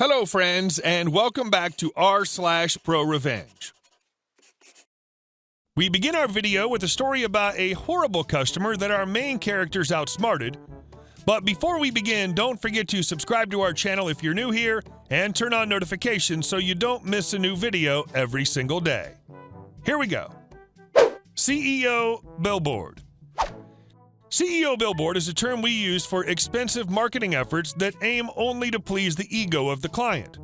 Hello, friends, and welcome back to r/ProRevenge. We begin our video with a story about a horrible customer that our main characters outsmarted. But before we begin, don't forget to subscribe to our channel if you're new here and turn on notifications so you don't miss a new video every single day. Here we go. CEO Billboard. CEO Billboard is a term we use for expensive marketing efforts that aim only to please the ego of the client.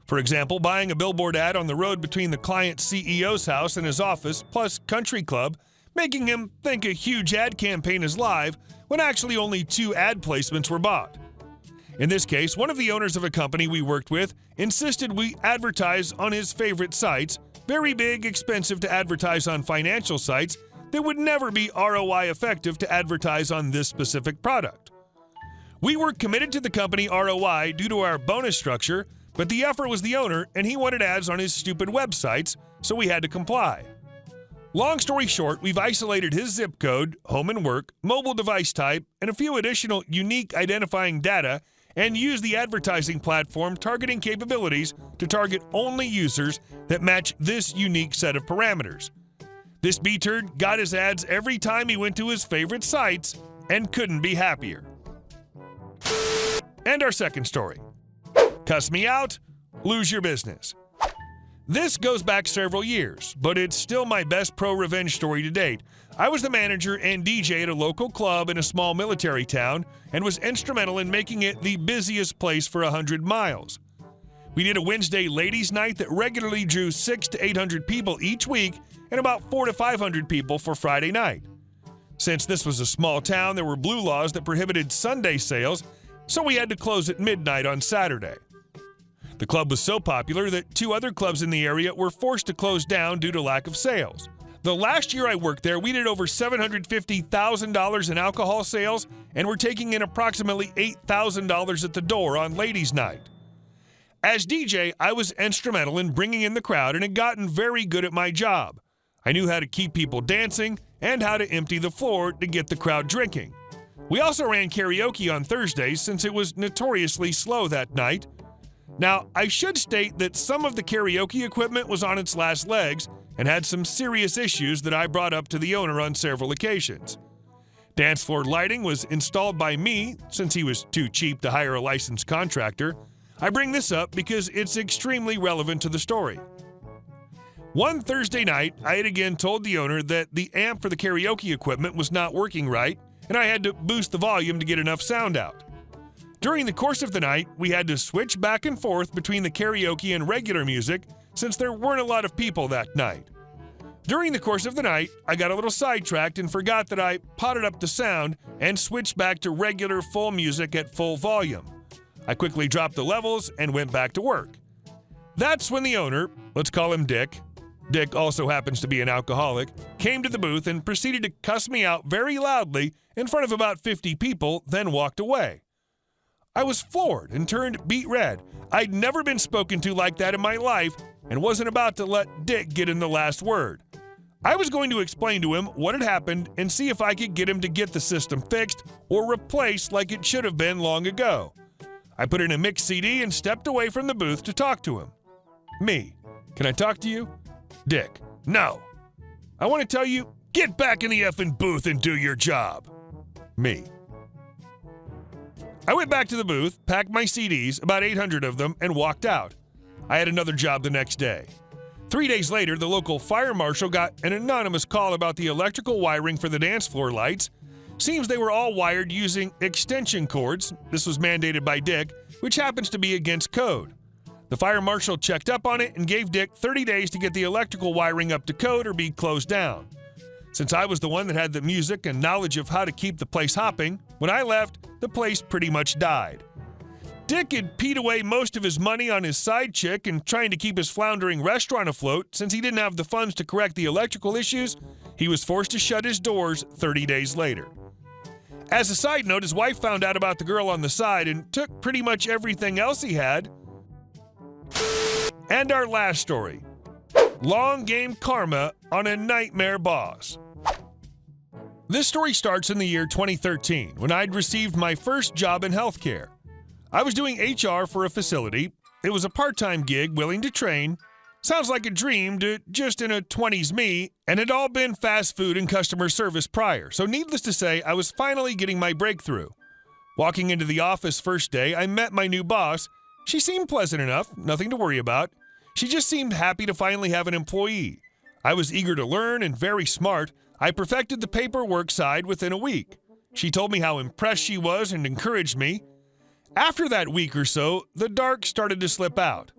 For example, buying a billboard ad on the road between the client's CEO's house and his office, plus country club, making him think a huge ad campaign is live when actually only 2 ad placements were bought. In this case, one of the owners of a company we worked with insisted we advertise on his favorite sites, very big, expensive to advertise on financial sites that would never be ROI effective to advertise on this specific product. We were committed to the company ROI due to our bonus structure, but the effort was the owner and he wanted ads on his stupid websites, so we had to comply. Long story short, we've isolated his zip code, home and work, mobile device type, and a few additional unique identifying data and used the advertising platform targeting capabilities to target only users that match this unique set of parameters. This B-turd got his ads every time he went to his favorite sites and couldn't be happier. And our second story. Cuss me out, lose your business. This goes back several years, but it's still my best pro-revenge story to date. I was the manager and DJ at a local club in a small military town and was instrumental in making it the busiest place for 100 miles. We did a Wednesday ladies' night that regularly drew 600 to 800 people each week and about 400 to 500 people for Friday night. Since this was a small town, there were blue laws that prohibited Sunday sales, so we had to close at midnight on Saturday. The club was so popular that 2 other clubs in the area were forced to close down due to lack of sales. The last year I worked there, we did over $750,000 in alcohol sales and were taking in approximately $8,000 at the door on ladies' night. As DJ, I was instrumental in bringing in the crowd and had gotten very good at my job. I knew how to keep people dancing and how to empty the floor to get the crowd drinking. We also ran karaoke on Thursdays since it was notoriously slow that night. Now, I should state that some of the karaoke equipment was on its last legs and had some serious issues that I brought up to the owner on several occasions. Dance floor lighting was installed by me since he was too cheap to hire a licensed contractor. I bring this up because it's extremely relevant to the story. One Thursday night, I had again told the owner that the amp for the karaoke equipment was not working right, and I had to boost the volume to get enough sound out. During the course of the night, we had to switch back and forth between the karaoke and regular music since there weren't a lot of people that night. During the course of the night, I got a little sidetracked and forgot that I potted up the sound and switched back to regular full music at full volume. I quickly dropped the levels and went back to work. That's when the owner, let's call him Dick also happens to be an alcoholic, came to the booth and proceeded to cuss me out very loudly in front of about 50 people, then walked away. I was floored and turned beet red. I'd never been spoken to like that in my life and wasn't about to let Dick get in the last word. I was going to explain to him what had happened and see if I could get him to get the system fixed or replaced like it should have been long ago. I put in a mix CD and stepped away from the booth to talk to him. Me, can I talk to you? Dick, no. I want to tell you, get back in the effing booth and do your job. Me. I went back to the booth, packed my CDs, about 800 of them, and walked out. I had another job the next day. 3 days later, the local fire marshal got an anonymous call about the electrical wiring for the dance floor lights. Seems they were all wired using extension cords. This was mandated by Dick, which happens to be against code. The fire marshal checked up on it and gave Dick 30 days to get the electrical wiring up to code or be closed down. Since I was the one that had the music and knowledge of how to keep the place hopping, when I left, the place pretty much died. Dick had peed away most of his money on his side chick and trying to keep his floundering restaurant afloat. Since he didn't have the funds to correct the electrical issues, he was forced to shut his doors 30 days later. As a side note, his wife found out about the girl on the side and took pretty much everything else he had. And our last story. Long game karma on a nightmare boss. This story starts in the year 2013 when I'd received my first job in healthcare. I was doing HR for a facility. It was a part-time gig, willing to train. Sounds like a dream to just in a 20s me, and had all been fast food and customer service prior. So needless to say, I was finally getting my breakthrough. Walking into the office first day, I met my new boss. She seemed pleasant enough, nothing to worry about. She just seemed happy to finally have an employee. I was eager to learn and very smart. I perfected the paperwork side within a week. She told me how impressed she was and encouraged me. After that week or so, the dark started to slip out.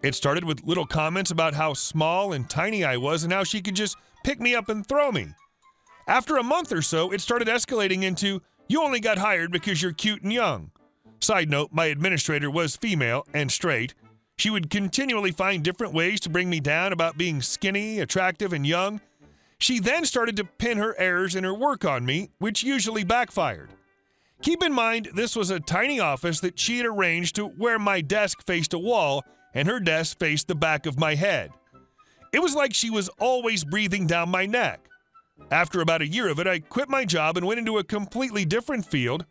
It started with little comments about how small and tiny I was and how she could just pick me up and throw me. After a month or so, it started escalating into, "You only got hired because you're cute and young." Side note, my administrator was female and straight. She would continually find different ways to bring me down about being skinny, attractive, and young. She then started to pin her errors in her work on me, which usually backfired. Keep in mind, this was a tiny office that she had arranged to where my desk faced a wall and her desk faced the back of my head. It was like she was always breathing down my neck. After about a year of it, I quit my job and went into a completely different field.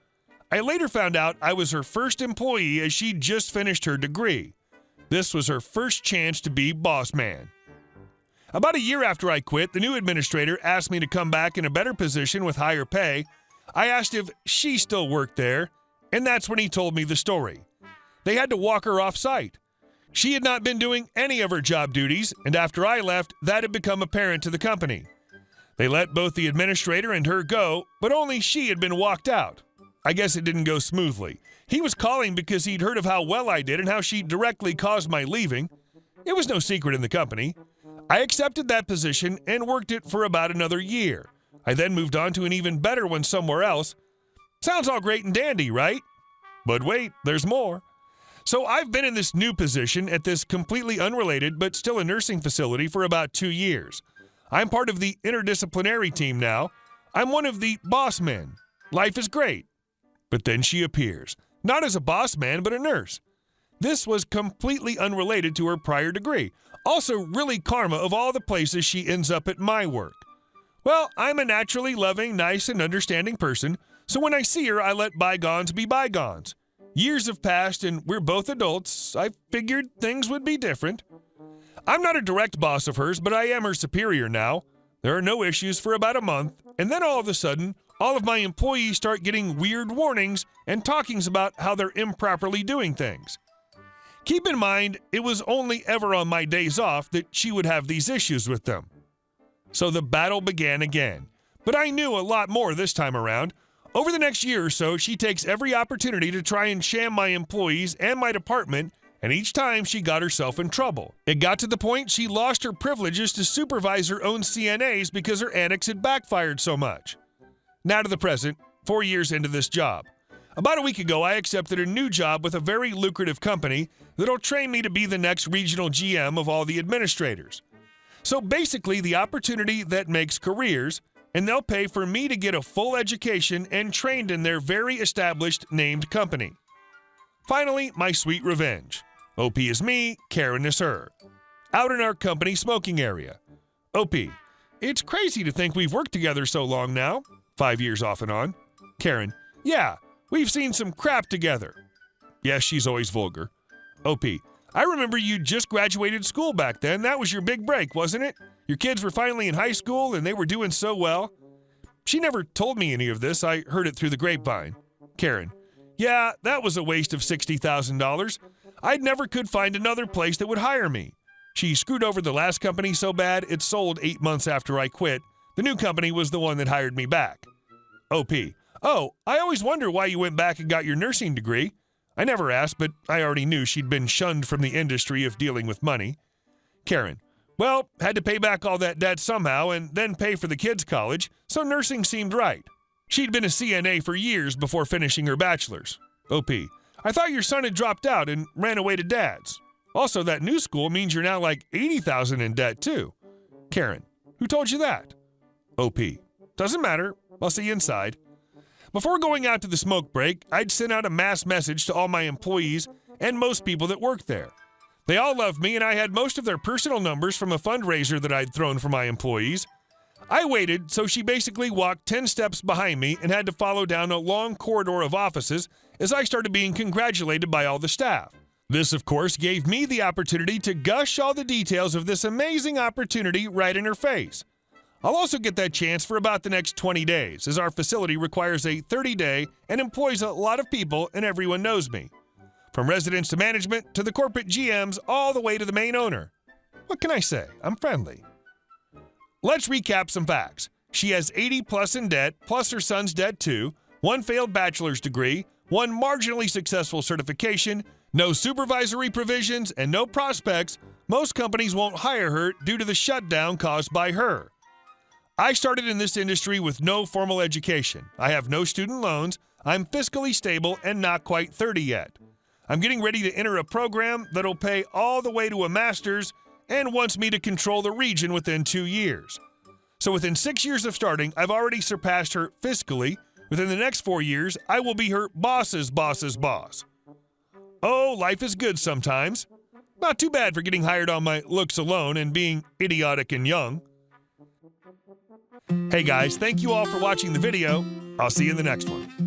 I later found out I was her first employee as she'd just finished her degree. This was her first chance to be boss man. About a year after I quit, the new administrator asked me to come back in a better position with higher pay. I asked if she still worked there, and that's when he told me the story. They had to walk her off-site. She had not been doing any of her job duties, and after I left, that had become apparent to the company. They let both the administrator and her go, but only she had been walked out. I guess it didn't go smoothly. He was calling because he'd heard of how well I did and how she directly caused my leaving. It was no secret in the company. I accepted that position and worked it for about another year. I then moved on to an even better one somewhere else. Sounds all great and dandy, right? But wait, there's more. So I've been in this new position at this completely unrelated but still a nursing facility for about 2 years. I'm part of the interdisciplinary team now. I'm one of the boss men. Life is great. But then she appears, not as a boss man, but a nurse. This was completely unrelated to her prior degree. Also really karma of all the places she ends up at my work. Well, I'm a naturally loving, nice, and understanding person, so when I see her, I let bygones be bygones. Years have passed and we're both adults. I figured things would be different. I'm not a direct boss of hers, but I am her superior now. There are no issues for about a month, and then all of a sudden, all of my employees start getting weird warnings and talkings about how they're improperly doing things. Keep in mind, it was only ever on my days off that she would have these issues with them. So the battle began again. But I knew a lot more this time around. Over the next year or so, she takes every opportunity to try and sham my employees and my department, and each time she got herself in trouble. It got to the point she lost her privileges to supervise her own CNAs because her antics had backfired so much. Now to the present, 4 years into this job. About a week ago, I accepted a new job with a very lucrative company that'll train me to be the next regional GM of all the administrators. So basically, the opportunity that makes careers, and they'll pay for me to get a full education and trained in their very established named company. Finally, my sweet revenge. OP is me, Karen is her. Out in our company smoking area. OP, it's crazy to think we've worked together so long now. 5 years off and on. Karen, yeah, we've seen some crap together. Yes, she's always vulgar. OP, I remember you just graduated school back then. That was your big break, wasn't it? Your kids were finally in high school and they were doing so well. She never told me any of this. I heard it through the grapevine. Karen, yeah, that was a waste of $60,000. I never could find another place that would hire me. She screwed over the last company so bad it sold 8 months after I quit. The new company was the one that hired me back. OP, oh, I always wonder why you went back and got your nursing degree. I never asked, but I already knew she'd been shunned from the industry of dealing with money. Karen, well, had to pay back all that debt somehow and then pay for the kids' college, so nursing seemed right. She'd been a CNA for years before finishing her bachelor's. OP, I thought your son had dropped out and ran away to dad's. Also, that new school means you're now like $80,000 in debt too. Karen, who told you that? OP, doesn't matter. I'll see you inside. Before going out to the smoke break, I'd sent out a mass message to all my employees and most people that worked there. They all loved me and I had most of their personal numbers from a fundraiser that I'd thrown for my employees. I waited, so she basically walked 10 steps behind me and had to follow down a long corridor of offices as I started being congratulated by all the staff. This, of course, gave me the opportunity to gush all the details of this amazing opportunity right in her face. I'll also get that chance for about the next 20 days, as our facility requires a 30-day and employs a lot of people and everyone knows me. From residents to management to the corporate GMs all the way to the main owner. What can I say? I'm friendly. Let's recap some facts. She has 80 plus in debt, plus her son's debt too, 1 failed bachelor's degree, 1 marginally successful certification, no supervisory provisions, and no prospects. Most companies won't hire her due to the shutdown caused by her. I started in this industry with no formal education. I have no student loans. I'm fiscally stable and not quite 30 yet. I'm getting ready to enter a program that'll pay all the way to a master's and wants me to control the region within 2 years. So within 6 years of starting, I've already surpassed her fiscally. Within the next 4 years, I will be her boss's boss's boss. Oh, life is good sometimes. Not too bad for getting hired on my looks alone and being idiotic and young. Hey guys, thank you all for watching the video. I'll see you in the next one.